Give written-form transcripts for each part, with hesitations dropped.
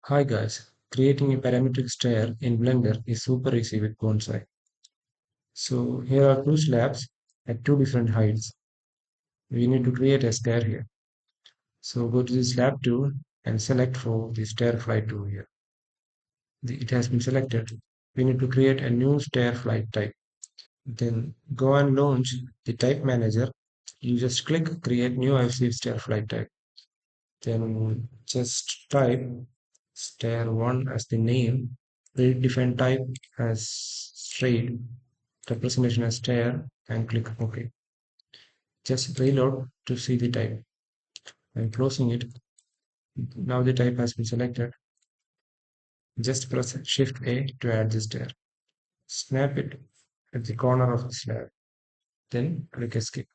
Hi guys, creating a parametric stair in Blender is super easy with Bonsai. So here are two slabs at two different heights. We need to create a stair here. So go to the slab tool and select for the stair flight tool here. It has been selected. We need to create a new stair flight type. Then go and launch the type manager. You just click create new IFC stair flight type. Then just type stair 1 as the name, redefine type as straight, representation as stair, and click OK. Just reload to see the type. I'm closing it. Now the type has been selected. Just press Shift A to add the stair. Snap it at the corner of the slab. Then click Escape.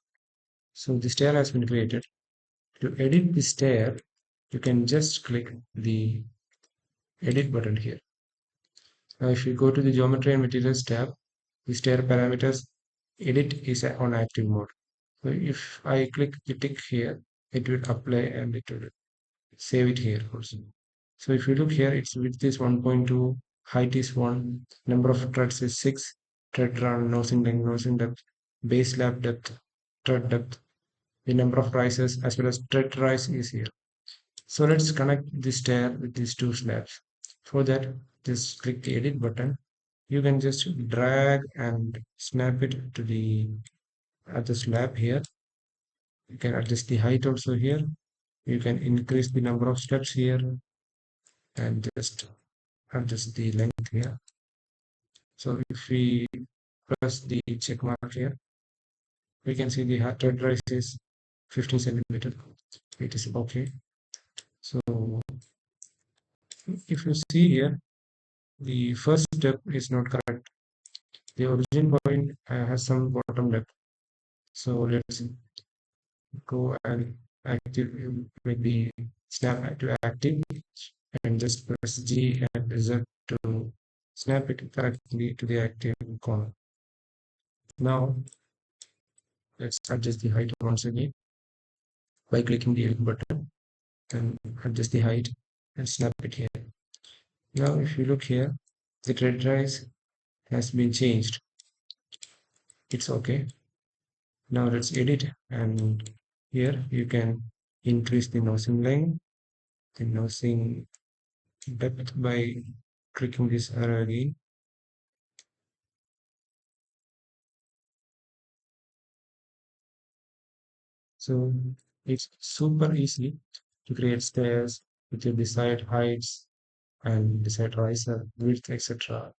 So the stair has been created. To edit the stair, you can just click the Edit button here. Now, if you go to the Geometry and Materials tab, the stair parameters edit is on active mode. So if I click the tick here, it will apply and it will save it here also. So if you look here, its width is 1.2, height is 1, number of threads is 6, thread run, nosing length, nosing depth, base slab depth, thread depth, the number of rises as well as thread rise is here. So let's connect this stair with these two slabs. For that, just click the edit button. You can just drag and snap it to the other slab here. You can adjust the height also here. You can increase the number of steps here and just adjust the length here. So if we press the check mark here, we can see the thread rise is 15 centimeter. It is okay. So if you see here, the first step is not correct. The origin point has some bottom depth. So let's go and active make the snap to active and just press G and Z to snap it correctly to the active corner. Now let's adjust the height once again by clicking the edit button and adjust the height and snap it here. Now if you look here, the thread rise has been changed. It's okay. Now let's edit and here you can increase the nosing length, the nosing depth by clicking this arrow again. So it's super easy to create stairs with your desired heights and desired riser width, etc.